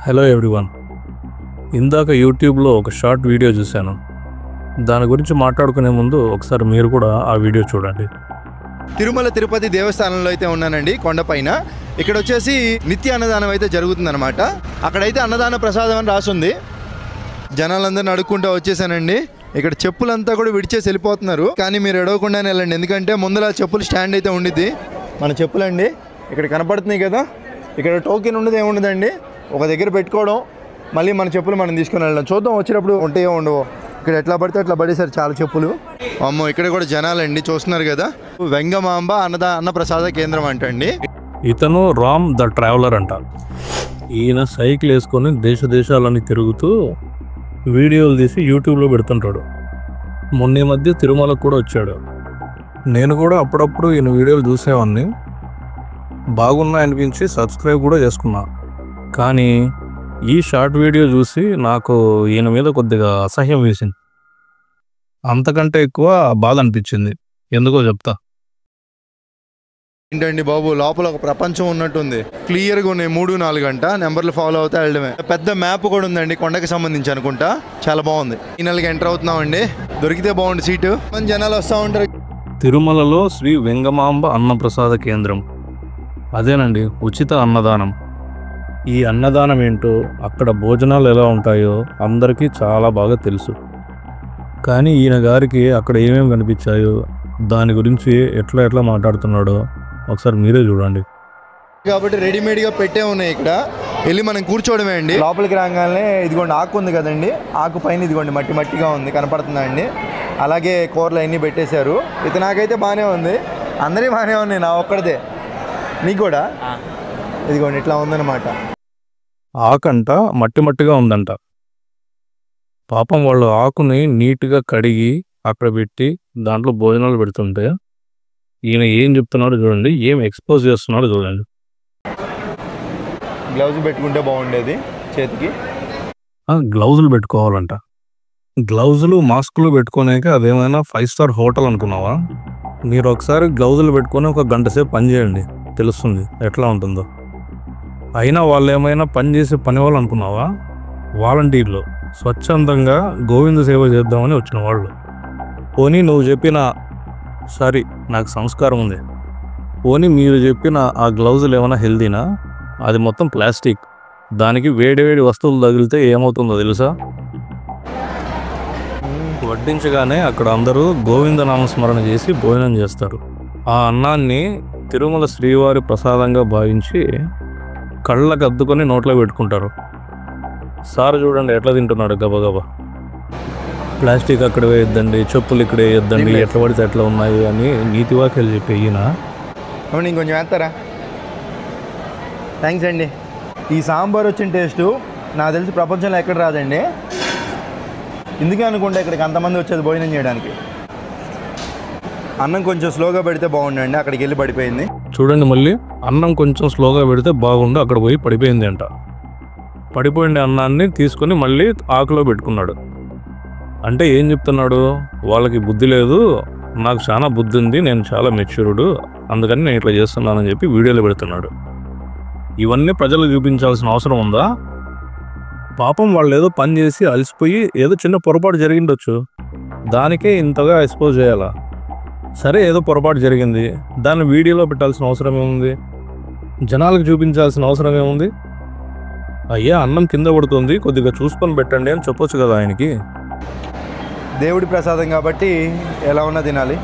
Hello everyone. ఇందాక యూట్యూబ్లో ఒక షార్ట్ వీడియో చూశాను. దాని గురించి మాట్లాడుకునే ముందు ఒకసారి మీరు కూడా ఆ వీడియో చూడండి. తిరుమల తిరుపతి దేవస్థానంలో అయితే ఉన్నానండి, కొండపైన. ఇక్కడ వచ్చేసి నిత్య అన్నదానం అయితే జరుగుతుందన్నమాట. అక్కడైతే అన్నదాన ప్రసాదం అని రాసుంది. జనాలందరిని అడుక్కుంటూ వచ్చేసానండి. ఇక్కడ చెప్పులంతా కూడా విడిచేసి వెళ్ళిపోతున్నారు, కానీ మీరు ఎడవకుండానే వెళ్ళండి, ఎందుకంటే ముందర చెప్పులు స్టాండ్ అయితే ఉండిద్ది. మన చెప్పులండి ఇక్కడ కనపడుతున్నాయి కదా, ఇక్కడ టోకెన్ ఉండదు, ఏముండదండి, ఒక దగ్గర పెట్టుకోవడం, మళ్ళీ మన చెప్పులు మనం తీసుకుని వెళ్ళడం. చూద్దాం వచ్చినప్పుడు ఉంటాయో ఉండవో. ఇక్కడ ఎట్లా పడితే అట్లా పడేసారు చాలా చెప్పులు. అమ్మో, ఇక్కడ కూడా జనాలండి చూస్తున్నారు కదా. వెంగమాంబ అన్న ప్రసాద కేంద్రం అంటండి. ఇతను రామ్ ద ట్రావెలర్ అంట. ఈయన సైకిల్ వేసుకొని దేశాలని తిరుగుతూ వీడియోలు తీసి యూట్యూబ్లో పెడుతుంటాడు. మొన్న మధ్య తిరుమలకు కూడా వచ్చాడు. నేను కూడా అప్పుడప్పుడు ఈయన వీడియోలు చూసేవాడిని, బాగున్నాయనిపించి సబ్స్క్రైబ్ కూడా చేసుకున్నా. కానీ ఈ షార్ట్ వీడియో చూసి నాకు ఈయన మీద కొద్దిగా అసహ్యం వేసింది. అంతకంటే ఎక్కువ బాధ అనిపించింది. ఎందుకో చెప్తా. ఏంటండి బాబు, లోపల ఒక ప్రపంచం ఉన్నట్టుంది. క్లియర్గా ఉన్నాయి 3-4 గంట నెంబర్లు ఫాలో అవుతా వెళ్ళడమే. పెద్ద మ్యాప్ కూడా ఉందండి, కొండకి సంబంధించి అనుకుంటా. చాలా బాగుంది. ఈ నెలకి ఎంటర్ అవుతున్నామండి. దొరికితే బాగుంది సీటు. మన జనాలు వస్తూ ఉంటారు. తిరుమలలో శ్రీ వెంగమాంబ అన్నప్రసాద కేంద్రం. అదేనండి, ఉచిత అన్నదానం. ఈ అన్నదానం ఏంటో, అక్కడ భోజనాలు ఎలా ఉంటాయో అందరికీ చాలా బాగా తెలుసు. కానీ ఈయన గారికి అక్కడ ఏమేమి కనిపించాయో, దాని గురించి ఎట్లా మాట్లాడుతున్నాడో ఒకసారి మీరే చూడండి. కాబట్టి రెడీమేడ్గా పెట్టే ఉన్నాయి. ఇక్కడ వెళ్ళి మనం కూర్చోవడమే అండి. లోపలికి రాగానే ఇదిగోండి ఆకు ఉంది కదండి, ఆకు పైన ఇదిగోండి మట్టిగా ఉంది, కనపడుతుందా అండి. అలాగే కూరలు అన్నీ పెట్టేశారు. ఇది నాకైతే బాగానే ఉంది, అందరి బాగానే ఉన్నాయి, నా ఒక్కడిదే. నీకు కూడా ఇదిగోండి ఇట్లా ఉందన్నమాట. ఆకంట మట్టిగా ఉందంట. పాపం వాళ్ళు ఆకుని నీట్గా కడిగి అక్కడ పెట్టి దాంట్లో భోజనాలు పెడుతుంటే ఈయన ఏం చెప్తున్నాడో చూడండి, ఏం ఎక్స్పోజ్ చేస్తున్నాడో చూడండి. గ్లౌజ్ పెట్టుకుంటే బాగుండేది చేతికి. గ్లౌజులు పెట్టుకోవాలంట. గ్లౌజులు మాస్కులు పెట్టుకోలేక అదేమైనా 5 స్టార్ హోటల్ అనుకున్నావా? మీరు ఒకసారి గ్లౌజులు పెట్టుకొని ఒక గంట సేపు పని చేయండి, తెలుస్తుంది ఎట్లా ఉంటుందో. అయినా వాళ్ళు ఏమైనా పని చేసే పని వాళ్ళు అనుకున్నావా? వాలంటీర్లు, స్వచ్ఛందంగా గోవింద సేవ చేద్దామని వచ్చిన వాళ్ళు. పోనీ నువ్వు చెప్పిన, సారీ నాకు సంస్కారం ఉంది, పోనీ మీరు చెప్పిన ఆ గ్లౌజులు ఏమైనా హెల్దీనా? అది మొత్తం ప్లాస్టిక్. దానికి వేడి వస్తువులు తగిలితే ఏమవుతుందో తెలుసా? వడ్డించగానే అక్కడ అందరూ గోవింద నామస్మరణ చేసి భోజనం చేస్తారు. ఆ అన్నాన్ని తిరుమల శ్రీవారి ప్రసాదంగా భావించి కళ్ళకు అద్దుకొని నోట్లో పెట్టుకుంటారు. సార్ చూడండి ఎట్లా తింటున్నాడు గబగబా. ప్లాస్టిక్ అక్కడ వేయొద్దండి, చెప్పులు ఇక్కడ వేయొద్దండి, ఎట్లా పడితే ఎట్లా ఉన్నాయి అని నీతి వాక్యాలు చెప్పి ఈయన. ఇంకొంచెం వేస్తారా? థ్యాంక్స్ అండి. ఈ సాంబార్ వచ్చిన టేస్టు నాకు తెలిసి ప్రపంచంలో ఎక్కడ రాదండి. ఎందుకే అనుకుంటే ఇక్కడికి అంతమంది వచ్చేది భోజనం చేయడానికి. అన్నం కొంచెం స్లోగా పెడితే బాగుండండి, అక్కడికి వెళ్ళి పడిపోయింది. చూడండి మళ్ళీ, అన్నం కొంచెం స్లోగా పెడితే బాగుండు, అక్కడ పోయి పడిపోయింది అంట. పడిపోయిన అన్నాన్ని తీసుకొని మళ్ళీ ఆకులో పెట్టుకున్నాడు. అంటే ఏం చెప్తున్నాడు? వాళ్ళకి బుద్ధి లేదు, నాకు చాలా బుద్ధి ఉంది, నేను చాలా మెచ్యూర్డ్, అందుకని నేను ఇట్లా చేస్తున్నానని చెప్పి వీడియోలో పెడుతున్నాడు. ఇవన్నీ ప్రజలకు చూపించాల్సిన అవసరం ఉందా? పాపం వాళ్ళు ఏదో పని చేసి అలసిపోయి ఏదో చిన్న పొరపాటు జరిగిండొచ్చు, దానికే ఇంతగా ఎక్స్పోజ్ చేయాలా? సరే, ఏదో పొరపాటు జరిగింది, దాన్ని వీడియోలో పెట్టాల్సిన అవసరం ఏముంది? జనాలకు చూపించాల్సిన అవసరం ఏముంది? అయ్యా అన్నం కింద పడుతుంది, కొద్దిగా చూసుకొని పెట్టండి అని చెప్పొచ్చు కదా ఆయనకి. దేవుడి ప్రసాదం కాబట్టి ఎలా ఉన్నా తినాలి.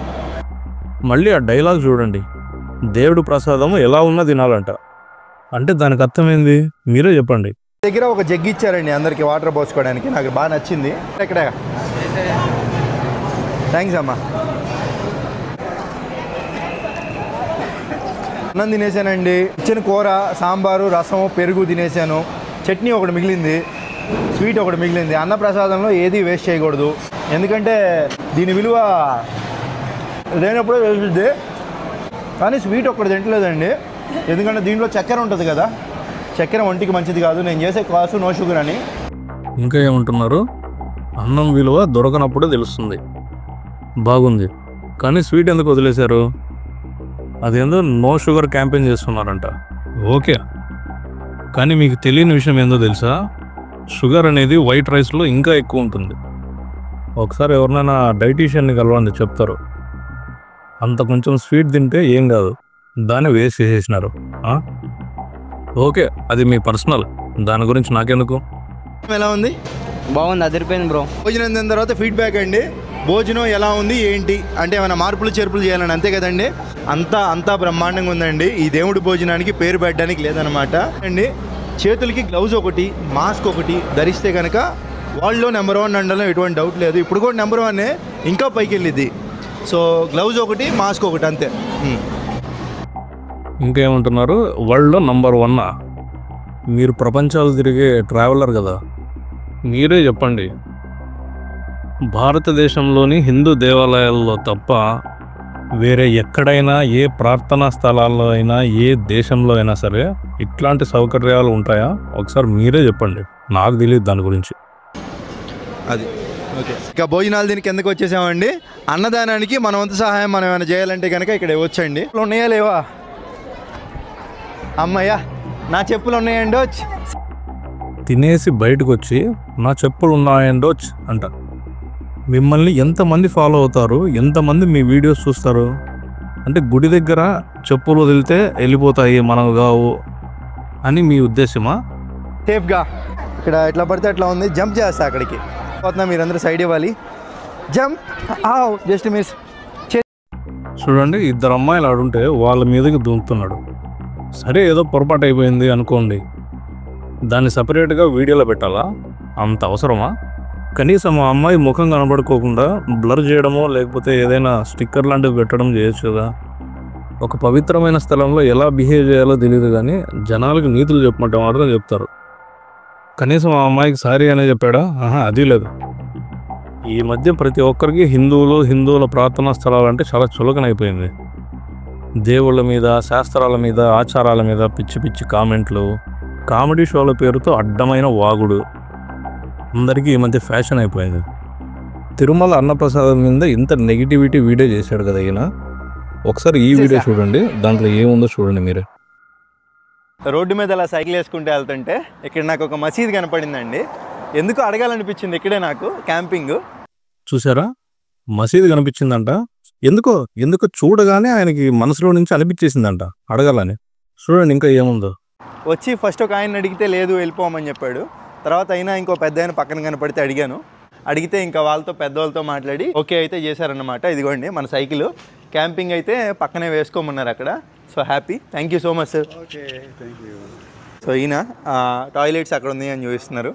మళ్ళీ ఆ డైలాగ్ చూడండి, దేవుడి ప్రసాదం ఎలా ఉన్నా తినాలంట. అంటే దానికి అర్థమైంది మీరే చెప్పండి. దగ్గర ఒక జగ్గి ఇచ్చారండి అందరికి వాటర్ పోసుకోవడానికి, నాకు బాగా నచ్చింది. ఎక్కడ థ్యాంక్స్ అమ్మా. అన్నం తినేసానండి, ఇచ్చిన కూర, సాంబారు, రసం, పెరుగు తినేసాను. చట్నీ ఒకటి మిగిలింది, స్వీట్ ఒకటి మిగిలింది. అన్నప్రసాదంలో ఏది వేస్ట్ చేయకూడదు, ఎందుకంటే దీని విలువ లేనప్పుడే తెలుస్తుంది. కానీ స్వీట్ ఒక్కటి తింటలేదండి, ఎందుకంటే దీంట్లో చక్కెర ఉంటుంది కదా, చక్కెర ఒంటికి మంచిది కాదు. నేను చేసే కాసు నో షుగర్ అని. ఇంకా ఏమంటున్నారు? అన్నం విలువ దొరకనప్పుడే తెలుస్తుంది. బాగుంది, కానీ స్వీట్ ఎందుకు వదిలేశారు? అదేందో నో షుగర్ క్యాంపెయిన్ చేస్తున్నారంట. ఓకే, కానీ మీకు తెలియని విషయం ఏందో తెలుసా, షుగర్ అనేది వైట్ రైస్లో ఇంకా ఎక్కువ ఉంటుంది. ఒకసారి ఎవరినైనా డైటీషియన్ని కలవండి, చెప్తారు. అంత కొంచెం స్వీట్ తింటే ఏం కాదు, దాన్ని వేస్ట్ చేసేసినారు. ఓకే, అది మీ పర్సనల్, దాని గురించి నాకెందుకు. ఎలా ఉంది? బాగుంది, అదిరిపోయింది బ్రో. భోజనం తిన్న తర్వాత ఫీడ్బ్యాక్ అండి. భోజనం ఎలా ఉంది ఏంటి అంటే ఏమైనా మార్పులు చేర్పులు చేయాలని, అంతే కదండి. అంతా బ్రహ్మాండంగా ఉందండి. ఈ దేవుడి భోజనానికి పేరు పెట్టడానికి లేదనమాట అండి. చేతులకి గ్లౌజ్ ఒకటి, మాస్క్ ఒకటి ధరిస్తే కనుక వాళ్ళలో నెంబర్ 1 అనడంలో ఎటువంటి డౌట్ లేదు. ఇప్పుడు కూడా నెంబర్ 1 ఇంకా పైకి వెళ్ళిద్ది. సో గ్లౌజ్ ఒకటి, మాస్క్ ఒకటి, అంతే. ఇంకేమంటున్నారు, వరల్డ్లో నంబర్ 1. మీరు ప్రపంచాలు తిరిగే ట్రావెలర్ కదా, మీరే చెప్పండి. భారతదేశంలోని హిందూ దేవాలయాల్లో తప్ప వేరే ఎక్కడైనా, ఏ ప్రార్థనా స్థలాల్లో అయినా, ఏ దేశంలో అయినా సరే ఇట్లాంటి సౌకర్యాలు ఉంటాయా? ఒకసారి మీరే చెప్పండి, నాకు తెలియదు దాని గురించి. అది ఓకే. ఇక భోజనాలు దీనికి ఎందుకు వచ్చేసామండి, అన్నదానానికి మన వంతు సహాయం మనం ఏమైనా చేయాలంటే కనుక ఇక్కడ ఇవ్వచ్చండి. ఉన్నాయా లేవా? అమ్మయ్యా, నా చెప్పులు ఉన్నాయండి వచ్చి. తినేసి బయటకు వచ్చి నా చెప్పులు ఉన్నాయండోచ్ అంట. మిమ్మల్ని ఎంతమంది ఫాలో అవుతారు, ఎంతమంది మీ వీడియోస్ చూస్తారు? అంటే గుడి దగ్గర చెప్పులు వదిలితే వెళ్ళిపోతాయి, మనకు కావు అని మీ ఉద్దేశమా? సేఫ్గా ఇక్కడ ఎట్లా పడితే అట్లా ఉంది, జంప్ చేస్తా అక్కడికి పోతున్నా, మీరందరూ సైడ్ ఇవ్వాలి. Jump, just miss. చూడండి, 2 అమ్మాయిలు ఆడుంటే వాళ్ళ మీదకి దూకుతున్నాడు. సరే, ఏదో పొరపాటు అయిపోయింది అనుకోండి, దాన్ని సపరేట్గా వీడియోలో పెట్టాలా? అంత అవసరమా? కనీసం ఆ అమ్మాయి ముఖం కనబడుకోకుండా బ్లర్ చేయడమో లేకపోతే ఏదైనా స్టిక్కర్ లాంటివి పెట్టడం చేయొచ్చు కదా. ఒక పవిత్రమైన స్థలంలో ఎలా బిహేవ్ చేయాలో తెలియదు, కానీ జనాలకు నీతులు చెప్పమంటే మాత్రం చెప్తారు. కనీసం ఆ అమ్మాయికి సారీ అనే చెప్పాడా? అది లేదు. ఈ మధ్య ప్రతి ఒక్కరికి హిందువుల ప్రార్థనా స్థలాలంటే చాలా చులకనైపోయింది. దేవుళ్ళ మీద, శాస్త్రాల మీద, ఆచారాల మీద పిచ్చి పిచ్చి కామెంట్లు, కామెడీ షోల పేరుతో అడ్డమైన వాగుడు అందరికీ ఈ మధ్య ఫ్యాషన్ అయిపోయింది. తిరుమల అన్నప్రసాదం మీద ఇంత నెగిటివిటీ వీడియో చేశాడు కదా ఈయన. ఒకసారి ఈ వీడియో చూడండి, దాంట్లో ఏముందో చూడండి మీరే. రోడ్డు మీద అలా సైకిల్ వేసుకుంటూ వెళ్తుంటే ఇక్కడ నాకు ఒక మసీద్ కనపడిందండి. ఎందుకు అడగాలనిపించింది ఇక్కడే నాకు, క్యాంపింగ్. చూసారా, మసీదు కనిపించిందంట. ఎందుకో చూడగానే ఆయనకి మనసులో నుంచి అనిపించేసిందంట అడగాలని. చూడండి ఇంకా ఏముందో. వచ్చి ఫస్ట్ ఒక ఆయన అడిగితే లేదు వెళ్ళిపోమని చెప్పాడు. తర్వాత అయినా ఇంకో పెద్ద ఆయన పక్కన కనపడితే అడిగితే ఇంకా వాళ్ళతో పెద్దవాళ్ళతో మాట్లాడి ఓకే అయితే చేశారన్నమాట. ఇదిగోండి మన సైకిల్, క్యాంపింగ్ అయితే పక్కనే వేసుకోమన్నారు అక్కడ. So happy, thank you so much sir. Okay, thank you. So ఈయన టాయిలెట్స్ అక్కడ ఉంది అని చూపిస్తున్నారు.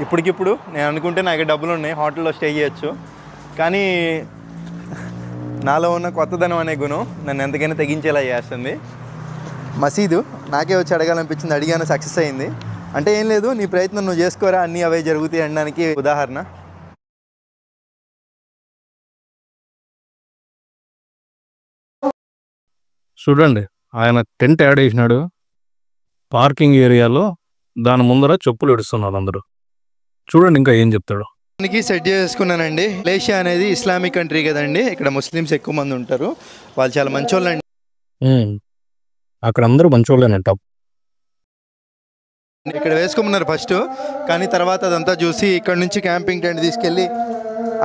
ఇప్పటికిప్పుడు నేను అనుకుంటే నాకు డబ్బులు ఉన్నాయి, హోటల్లో స్టే చేయొచ్చు. కానీ నాలో ఉన్న కొత్తదనం అనే గుణం నన్ను ఎంతకైనా తెగించేలా చేస్తుంది. మసీదు నాకే వచ్చి అడగాలనిపించింది, అడిగాను, సక్సెస్ అయింది. అంటే ఏం లేదు, నీ ప్రయత్నం నువ్వు చేసుకోరా, అన్నీ అవే జరుగుతాయి అనడానికి ఉదాహరణ. చూడండి, ఆయన టెంట్ యాడ్ చేసినాడు పార్కింగ్ ఏరియాలో, దాని ముందర చెప్పులు ఇడుస్తున్నారు అందరూ. చూడండి ఇంకా ఏం చెప్తాడు. దానికి సెట్ చేసుకున్నానండి. మలేషియా అనేది ఇస్లామిక్ కంట్రీ కదండి, ఇక్కడ ముస్లిమ్స్ ఎక్కువ మంది ఉంటారు, వాళ్ళు చాలా మంచోళ్ళు అండి. అక్కడ అందరూ మంచోళ్ళేనంట. ఇక్కడ వేసుకోమన్నారు ఫస్ట్, కానీ తర్వాత అదంతా చూసి ఇక్కడ నుంచి క్యాంపింగ్ టెంట్ తీసుకెళ్ళి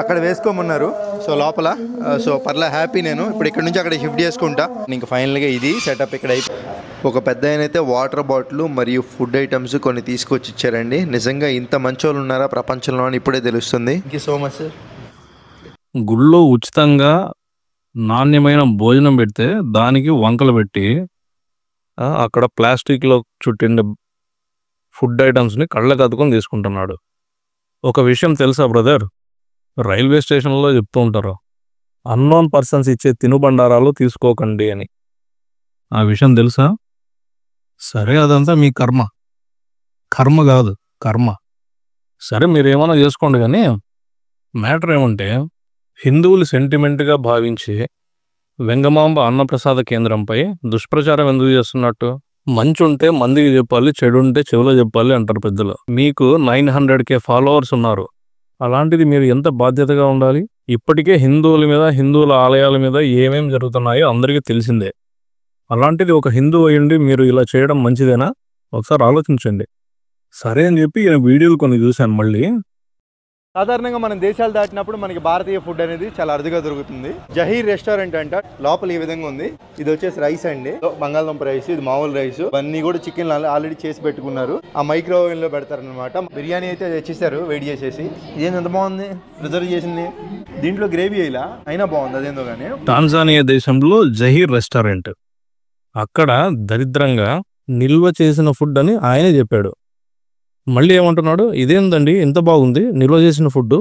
అక్కడ వేసుకోమన్నారు. సో లోపల సో పర్లే, హ్యాపీ. నేను ఇప్పుడు ఇక్కడ నుంచి అక్కడ షిఫ్ట్ చేసుకుంటా. ఇంకా ఫైనల్గా ఇది సెటప్ ఇక్కడ ఒక పెద్ద ఆయన అయితే వాటర్ బాటిల్ మరియు ఫుడ్ ఐటమ్స్ కొన్ని తీసుకొచ్చి ఇచ్చారండి. నిజంగా ఇంత మంచోళ్ళు ఉన్నారా ప్రపంచంలో అని ఇప్పుడే తెలుస్తుంది. Thank you so much sir. గుళ్ళో ఉచితంగా నాణ్యమైన భోజనం పెడితే దానికి వంకలు పెట్టి అక్కడ ప్లాస్టిక్లో చుట్టిన ఫుడ్ ఐటమ్స్ని కళ్ళకు అద్దుకొని తీసుకుంటున్నాడు. ఒక విషయం తెలుసా బ్రదర్, రైల్వే స్టేషన్లో చెప్తూ ఉంటారు, అన్నోన్ పర్సన్స్ ఇచ్చే తినుబండారాలు తీసుకోకండి అని. ఆ విషయం తెలుసా? సరే, అదంతా మీ కర్మ కాదు, కర్మ. సరే, మీరేమన్నా చేసుకోండి, కానీ మ్యాటర్ ఏమంటే హిందువులు సెంటిమెంట్గా భావించి వెంగమాంబ అన్నప్రసాద కేంద్రంపై దుష్ప్రచారం ఎందుకు చేస్తున్నట్టు? మంచి ఉంటే మందికి చెప్పాలి, చెడు ఉంటే చెవిలో చెప్పాలి అంటారు పెద్దలు. మీకు 900K ఫాలోవర్స్ ఉన్నారు, అలాంటిది మీరు ఎంత బాధ్యతగా ఉండాలి? ఇప్పటికే హిందువుల మీద, హిందువుల ఆలయాల మీద ఏమేం జరుగుతున్నాయో అందరికీ తెలిసిందే. అలాంటిది ఒక హిందువు అయ్యుండి మీరు ఇలా చేయడం మంచిదేనా? ఒకసారి ఆలోచించండి. సరే అని చెప్పి ఈయన వీడియోలు కొన్ని చూశాను మళ్ళీ. సాధారణంగా మనం దేశాలు దాటినప్పుడు మనకి భారతీయ ఫుడ్ అనేది చాలా అరుదుగా దొరుకుతుంది. జహీర్ రెస్టారెంట్ అంట. లోపల ఈ విధంగా ఉంది. ఇది వచ్చేసి రైస్ అండి, బంగాళదుంప రైస్, ఇది మామూలు రైస్, ఇవన్నీ కూడా చికెన్ ఆల్రెడీ చేసి పెట్టుకున్నారు. ఆ మైక్రోవేవ్ లో పెడతారనమాట. బిర్యానీ అయితే తెచ్చేసారు వేడి చేసేసి. ఇదేంది ఎంత బాగుంది, రిజర్వ్ చేసింది. దీంట్లో గ్రేవీ ఇలా అయినా బాగుంది, అదేందో కానీ. టాంజానియా దేశంలో జహీర్ రెస్టారెంట్. అక్కడ దరిద్రంగా నిల్వ చేసిన ఫుడ్ అని ఆయనే చెప్పాడు. మళ్ళీ ఏమంటున్నాడు, ఇదేందండి ఇంత బాగుంది నిల్వ చేసిన ఫుడ్.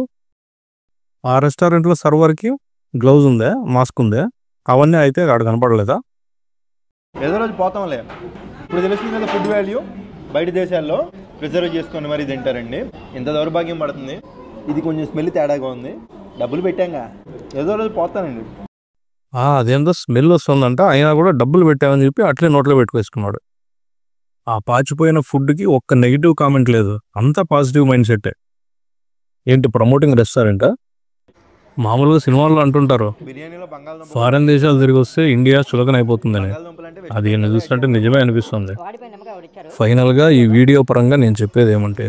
ఆ రెస్టారెంట్లో సర్వర్కి గ్లౌజ్ ఉందా, మాస్క్ ఉందా, అవన్నీ అయితే అక్కడ కనపడలేదా? ఏదో రోజు పోతాంలే. ఇప్పుడు తెలుస్తుంది కదా ఫుడ్ వాల్యూ. బయట దేశాల్లో ప్రిజర్వ్ చేసుకొని మరీ తింటారండి. ఎంత దౌర్భాగ్యం పడుతుంది. ఇది కొంచెం స్మెల్ తేడాగా ఉంది. డబ్బులు పెట్టాంగా, ఏదో రోజు పోతానండి. అదేందో స్మెల్ వస్తుందంట, అయినా కూడా డబ్బులు పెట్టామని చెప్పి అట్లే నోట్లో పెట్టుకేసుకున్నాడు. ఆ పాచిపోయిన ఫుడ్కి ఒక్క నెగిటివ్ కామెంట్ లేదు, అంతా పాజిటివ్ మైండ్ సెట్టే. ఏంటి ప్రమోటింగ్ రెస్టారెంటా? మామూలుగా సినిమాల్లో అంటుంటారు బిర్యానీలో బంగాళదుంప ఫారెన్ దేశాలు తిరిగి వస్తే ఇండియా చులకన అయిపోతుందని. అది ఈయన చూస్తుంటే నిజమే అనిపిస్తుంది. ఫైనల్గా ఈ వీడియో పరంగా నేను చెప్పేది ఏమంటే,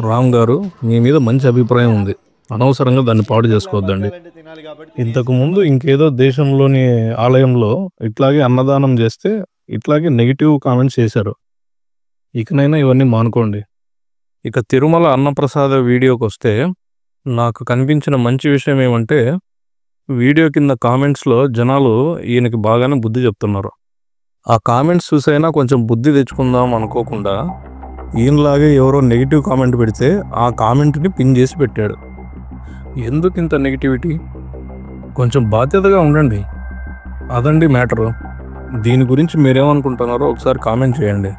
రామ్ గారు మీ మీద మంచి అభిప్రాయం ఉంది, అనవసరంగా దాన్ని పాడు చేసుకోవద్దండి. ఇంతకుముందు ఇంకేదో దేశంలోని ఆలయంలో ఇట్లాగే అన్నదానం చేస్తే ఇట్లాగే నెగిటివ్ కామెంట్స్ చేశారు. ఇకనైనా ఇవన్నీ మానుకోండి. ఇక తిరుమల అన్నప్రసాద వీడియోకి వస్తే నాకు కనిపించిన మంచి విషయం ఏమంటే, వీడియో కింద కామెంట్స్లో జనాలు ఈయనకి బాగానే బుద్ధి చెప్తున్నారు. ఆ కామెంట్స్ చూసైనా కొంచెం బుద్ధి తెచ్చుకుందాం అనుకోకుండా ఈయనలాగే ఎవరో నెగిటివ్ కామెంట్ పెడితే ఆ కామెంట్ని పిన్ చేసి పెట్టాడు. ఎందుకు ఇంత నెగిటివిటీ? కొంచెం బాధ్యతగా ఉండండి. అదండి మ్యాటరు. దీని గురించి మీరేమనుకుంటున్నారో ఒకసారి కామెంట్ చేయండి.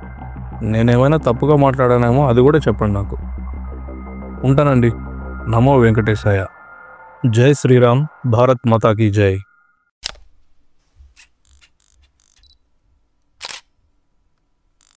నేనేమైనా తప్పుగా మాట్లాడానేమో అది కూడా చెప్పండి నాకు. ఉంటానండి. నమో వెంకటేశాయ. జై శ్రీరామ్. భారత్ మాతా కీ జై.